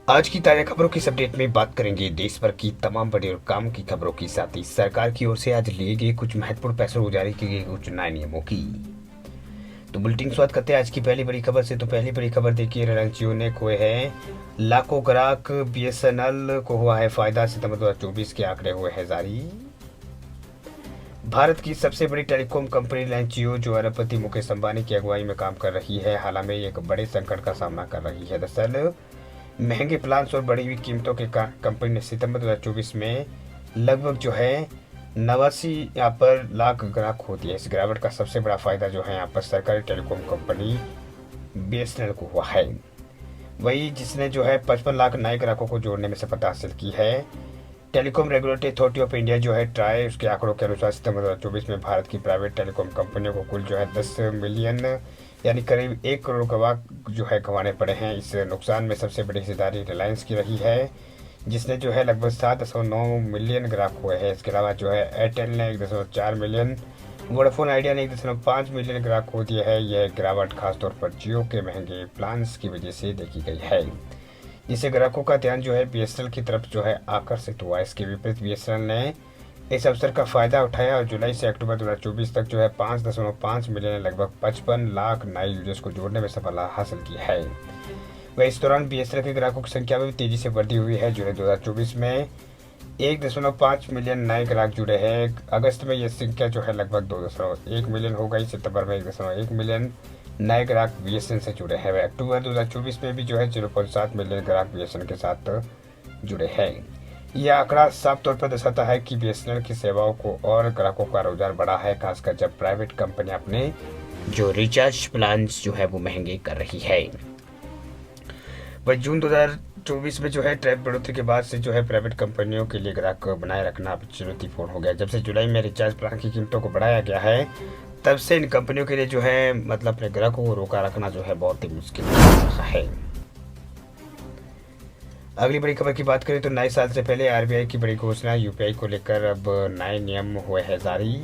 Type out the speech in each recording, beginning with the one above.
आज की ताज़ा खबरों की इस अपडेट में बात करेंगे देश भर की तमाम बड़ी और काम की खबरों के साथ ही सरकार की ओर से आज लिए गए कुछ महत्वपूर्ण फैसलों को जारी किए गए कुछ नए नियमों की। तो बुलेटिन शुरुआत करते हैं आज की पहली बड़ी खबर से। तो पहली बड़ी खबर देखिए, रिलायंस जियो ने खोए हैं लाखों ग्राहक, बीएसएनएल को हुआ है फायदा, सितंबर 2024 के आंकड़े हुए हैं जारी। भारत की सबसे बड़ी टेलीकॉम कंपनी रिलायंस जियो, जो अरबपति मुकेश अंबानी की अगुवाई में काम कर रही है, हाल में एक बड़े संकट का सामना कर रही है। दरअसल महंगे प्लान्स और बढ़ी हुई कीमतों के कारण कंपनी ने सितंबर 2024 में लगभग जो है 89 यहाँ पर लाख ग्राहक खो दिए। इस गिरावट का सबसे बड़ा फायदा जो है यहाँ पर सरकारी टेलीकॉम कंपनी बीएसएनएल को हुआ है, वही जिसने जो है 55 लाख नए ग्राहकों को जोड़ने में सफलता हासिल की है। Telecom regulatory authority of India जो है ट्राई, उसके आंकड़ों के अनुसार सितंबर 2024 में भारत की प्राइवेट टेलीकॉम कंपनियों को कुल जो है 10 मिलियन यानी करीब 1 करोड़ ग्राहक जो है गंवाने पड़े हैं। इस नुकसान में सबसे बड़ी हिस्सेदारी रिलायंस की रही है, जिसने जो है लगभग 7.9 मिलियन ग्राहक हुए हैं। इसके अलावा जो है एयरटेल ने 1.4 मिलियन, वोडाफोन आइडिया ने 1.5 मिलियन ग्राहक खो दिए हैं। यह गिरावट खासतौर पर जियो के महंगे प्लान्स की वजह से देखी गई है, जिससे ग्राहकों का ध्यान जो है बीएसएनएल की तरफ जो है आकर्षित हुआ। इसके विपरीत बीएसएनएल ने इस अवसर का फायदा उठाया और जुलाई से अक्टूबर 2024 तक जो है 5.5 मिलियन लगभग 55 लाख नए यूजर्स को जोड़ने में सफलता हासिल की है। वह इस दौरान बीएसएनएल के ग्राहकों की संख्या में भी तेजी से वृद्धि हुई है। जुलाई 2024 में 1.5 मिलियन नए ग्राहक जुड़े हैं। अगस्त में यह संख्या जो है लगभग 2.1 मिलियन हो गई। सितंबर में 1.1 मिलियन नए ग्राहक बीएसएनएल से जुड़े हैं। वह अक्टूबर 2024 में भी जो है 0.7 मिलियन ग्राहक बीएसएनएल के साथ जुड़े हैं। यह आंकड़ा साफ तौर पर दर्शाता है कि बीएसएनएल की सेवाओं को और ग्राहकों का रोजगार बढ़ा है, खासकर जब प्राइवेट कंपनी अपने जो रिचार्ज प्लान्स जो है वो महंगे कर रही है। वह जून 2024 में जो है टैरिफ बढ़ोतरी के बाद से जो है प्राइवेट कंपनियों के लिए ग्राहक बनाए रखना अब चुनौतीपूर्ण हो गया। जब से जुलाई में रिचार्ज प्लान की कीमतों को बढ़ाया गया है, तब से इन कंपनियों के लिए जो है मतलब अपने ग्राहकों को रोका रखना जो है बहुत ही मुश्किल रहा है। अगली बड़ी खबर की बात करें तो नए साल से पहले आरबीआई की बड़ी घोषणा, यूपीआई को लेकर अब नए नियम हुए हैं जारी।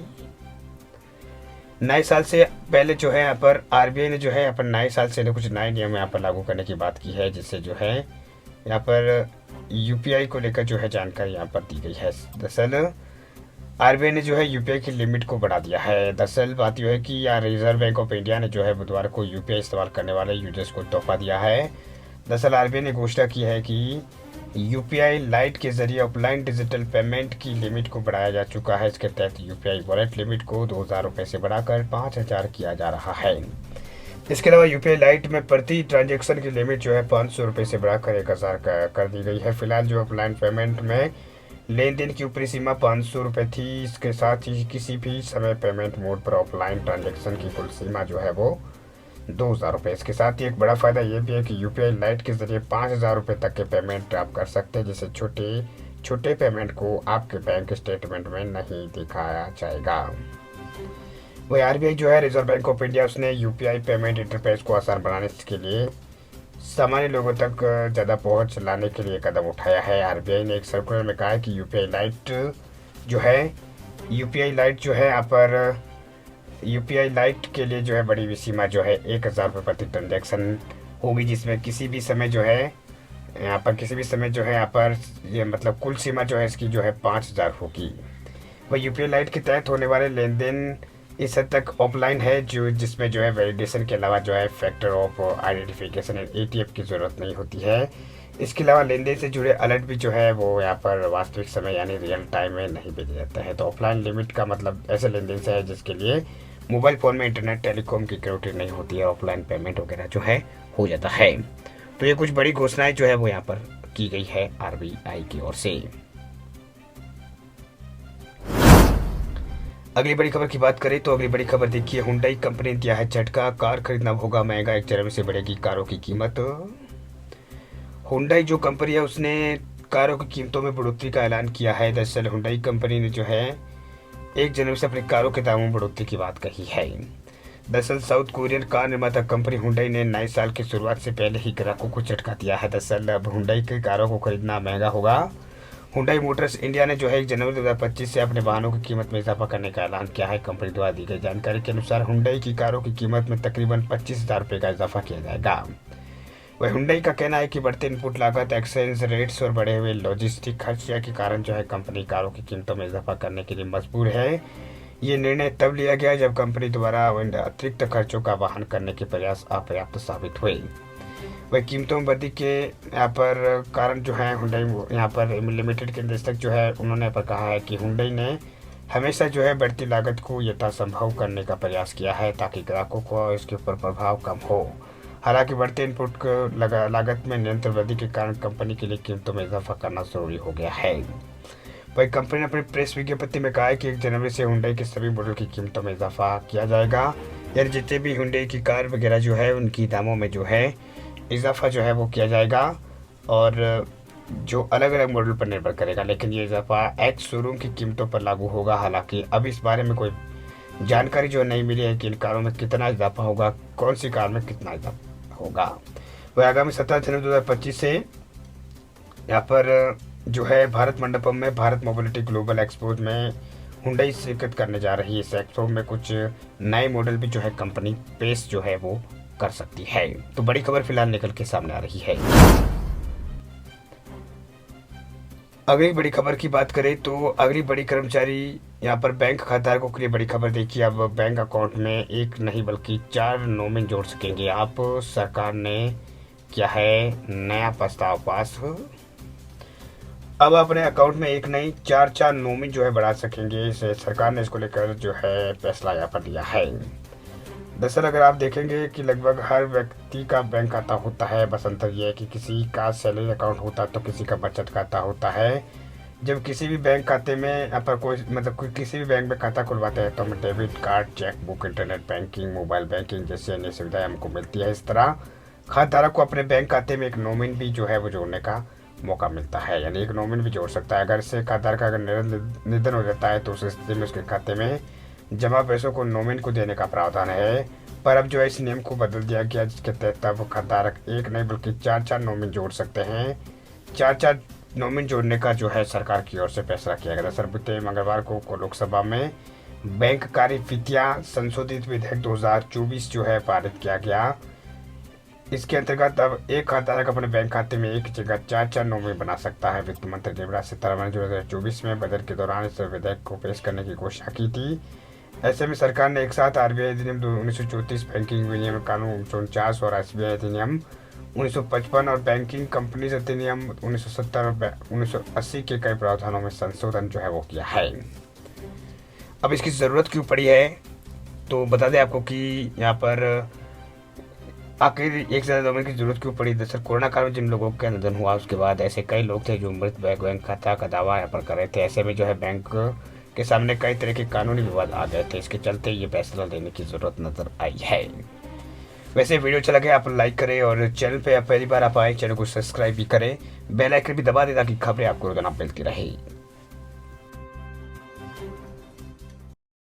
नए साल से पहले जो है यहाँ पर आरबीआई ने जो है यहाँ पर नए साल से कुछ नए नियम यहाँ पर लागू करने की बात की है, जिससे जो है यहाँ पर यूपीआई को लेकर जो है जानकारी यहाँ पर दी गई है। दरअसल आरबीआई ने जो है यूपीआई की लिमिट को बढ़ा दिया है। दरअसल बात यह है कि यहाँ रिजर्व बैंक ऑफ इंडिया ने जो है बुधवार को यूपीआई इस्तेमाल करने वाले यूजर्स को तोहफा दिया है। दरअसल आरबीआई ने घोषणा की है कि यूपीआई लाइट के जरिए ऑफलाइन डिजिटल पेमेंट की लिमिट को बढ़ाया जा चुका है। इसके तहत यूपीआई वॉलेट लिमिट को 2,000 रुपये से बढ़ाकर 5,000 किया जा रहा है। इसके अलावा यूपीआई लाइट में प्रति ट्रांजैक्शन की लिमिट जो है 500 रुपये से बढ़ाकर 1,000 कर दी गई है। फिलहाल जो ऑफलाइन पेमेंट में लेन देन की ऊपरी सीमा 500 रुपये थी। इसके साथ ही किसी भी समय पेमेंट मोड पर ऑफलाइन ट्रांजैक्शन की कुल सीमा जो है वो 2,000 रुपये। इसके साथ ही एक बड़ा फ़ायदा ये भी है कि यूपीआई लाइट के जरिए 5,000 रुपये तक के पेमेंट आप कर सकते हैं, जिससे छोटे पेमेंट को आपके बैंक स्टेटमेंट में नहीं दिखाया जाएगा। वही आरबीआई जो है रिजर्व बैंक ऑफ इंडिया, उसने यूपीआई पेमेंट इंटरफेस को आसान बनाने के लिए सामान्य लोगों तक ज़्यादा पहुंच लाने के लिए कदम उठाया है। आरबीआई ने एक सर्कुलर में कहा है कि यूपीआई लाइट जो है यहाँ पर यूपीआई लाइट के लिए जो है बड़ी हुई सीमा जो है 1,000 रुपये प्रति ट्रांजैक्शन होगी, जिसमें किसी भी समय जो है यहाँ पर ये मतलब कुल सीमा जो है इसकी जो है 5,000 होगी। वह यूपीआई लाइट के तहत होने वाले लेन देन इस हद तक ऑफलाइन है जिसमें जो है वैलिडेशन के अलावा जो है फैक्टर ऑफ आइडेंटिफिकेशन एटीएफ की ज़रूरत नहीं होती है। इसके अलावा लेन देन से जुड़े अलर्ट भी जो है वो यहाँ पर वास्तविक समय यानी रियल टाइम में नहीं भेजे जाते हैं। तो ऑफलाइन लिमिट का मतलब ऐसे लेन देन से है जिसके लिए मोबाइल फ़ोन में इंटरनेट टेलीकॉम की कनेक्टिविटी नहीं होती है, ऑफलाइन पेमेंट वगैरह जो है हो जाता है। तो ये कुछ बड़ी घोषणाएं जो है वो यहाँ पर की गई है आरबीआई की ओर से। अगली बड़ी खबर की बात करें तो अगली बड़ी खबर देखिए, हुंडई कंपनी ने दिया है झटका, कार खरीदना होगा महंगा, 1 जनवरी से बढ़ेगी कारों की कीमत। हुंडई जो कंपनी है उसने कारों की कीमतों में बढ़ोतरी का ऐलान किया है। दरअसल हुंडई कंपनी ने जो है 1 जनवरी से अपनी कारों के दामों में बढ़ोतरी की बात कही है। दरअसल साउथ कोरियन कार निर्माता कंपनी हुंडई ने नए साल की शुरुआत से पहले ही ग्राहकों को झटका दिया है। दरअसल अब हुंडई की कारों को खरीदना महंगा होगा। हुंडई मोटर्स इंडिया ने जो है 1 जनवरी 2025 से अपने वाहनों की कीमत में इजाफा करने का ऐलान किया है। कंपनी द्वारा दी गई जानकारी के अनुसार हुंडई की कारों की कीमत में तकरीबन 25,000 रुपये का इजाफा किया जाएगा। वह हुंडई का कहना है कि बढ़ते इनपुट लागत, एक्सचेंज रेट्स और बढ़े हुए लॉजिस्टिक खर्च के कारण जो है कंपनी कारों की कीमतों में इजाफा करने के लिए मजबूर है। ये निर्णय तब लिया गया जब कंपनी द्वारा अतिरिक्त खर्चों का वहन करने के प्रयास अपर्याप्त साबित हुए। वह कीमतों में वृद्धि के यहाँ पर कारण जो है हुंडई यहाँ पर लिमिटेड के निदेशक जो है उन्होंने पर कहा है कि हुंडई ने हमेशा जो है बढ़ती लागत को यथासंभव करने का प्रयास किया है ताकि ग्राहकों को इसके ऊपर प्रभाव कम हो। हालांकि बढ़ते इनपुट लागत में निरंतर वृद्धि के कारण कंपनी के लिए कीमतों में इजाफा करना जरूरी हो गया है। वही कंपनी ने अपनी प्रेस विज्ञप्ति में कहा है कि 1 जनवरी से हुंडई के सभी मॉडल की कीमतों में इजाफा किया जाएगा। यानी जितने भी हुंडई की कार वगैरह जो है उनकी दामों में जो है इजाफा जो है वो किया जाएगा और जो अलग अलग मॉडल पर निर्भर करेगा, लेकिन ये इजाफा एक्स शोरूम की कीमतों पर लागू होगा। हालांकि अब इस बारे में कोई जानकारी जो नहीं मिली है कि इन कारों में कितना इजाफा होगा, कौन सी कार में कितना इजाफा होगा। वह आगामी 17 जनवरी 2025 से यहाँ पर जो है भारत मंडपम में भारत मोबिलिटी ग्लोबल एक्सपो में हुंडई शिरकत करने जा रही है। इस एक्सपो में कुछ नए मॉडल भी जो है कंपनी पेश जो है वो कर सकती है। तो बड़ी खबर फिलहाल निकल के सामने आ रही है। अगली बड़ी खबर की बात करें तो अगली बड़ी कर्मचारी यहाँ पर बैंक खाताधारकों के लिए बड़ी खबर देखिए। अब बैंक अकाउंट में एक नहीं बल्कि 4 नोमिन जोड़ सकेंगे आप। सरकार ने किया है नया प्रस्ताव पास। अब अपने अकाउंट में एक नहीं 4 नोमिन जो है बढ़ा सकेंगे। इसे सरकार ने इसको लेकर जो है फैसला यहाँ पर लिया है। दरअसल अगर आप देखेंगे कि लगभग हर व्यक्ति का बैंक खाता होता है, बस अंतर यह है कि किसी का सैलरी अकाउंट होता है तो किसी का बचत खाता होता है। जब किसी भी बैंक खाते में यहाँ पर कोई किसी भी बैंक में खाता खुलवाते हैं तो हमें debit card, cheque book, internet banking, mobile banking जैसी अन्य सुविधाएं हमको मिलती है। इस तरह खाताधारक को अपने बैंक खाते में एक नोमिन भी जो है वो जोड़ने का मौका मिलता है, यानी एक नोमिन भी जोड़ सकता है। अगर से खाताधारक का अगर निधन हो जाता है तो उस स्थिति में उसके खाते में जमा पैसों को नोमिन को देने का प्रावधान है। पर अब जो है इस नियम को बदल दिया गया जिसके तहत अब खाताधारक एक नहीं बल्कि 4 नोमिन जोड़ सकते हैं। 4 नोमिन जोड़ने का जो है सरकार की ओर से फैसला किया गया। दरअसल बीते मंगलवार को लोकसभा में बैंक कार्य विधियां संशोधित विधेयक 2024 जो है पारित किया गया। इसके अंतर्गत अब एक खाताधारक अपने बैंक खाते में एक जगह 4 नोमिनी बना सकता है। वित्त मंत्री निर्मला सीतारमण ने 2024 में बजट के दौरान इस विधेयक को पेश करने की घोषणा की थी। ऐसे में सरकार ने एक साथ आरबीआई अधिनियम 1934, बैंकिंग विनियमन कानून 1949 और एसबीआई अधिनियम 1955 और बैंकिंग कंपनीज अधिनियम 1970 और 1980 के कई प्रावधानों में संशोधन जो है वो किया है। अब इसकी ज़रूरत क्यों पड़ी है तो बता दें आपको कि यहाँ पर आखिर एक ज़्यादा नोमिनी की जरूरत क्यों पड़ी। दरअसल कोरोना काल में जिन लोगों का निधन हुआ उसके बाद ऐसे कई लोग थे जो मृत बैंक खाता का दावा यहाँ पर कर रहे थे। ऐसे में जो है बैंक के सामने कई तरह के कानूनी विवाद आ गए थे। इसके चलते ये फैसला लेने की जरूरत नजर आई है। वैसे वीडियो अच्छा लगे आप लाइक करें और चैनल पे आप पहली बार आप आए चैनल को सब्सक्राइब भी करें, बेल आइकन भी दबा दें ताकि खबरें आपको रोजाना मिलती रहे।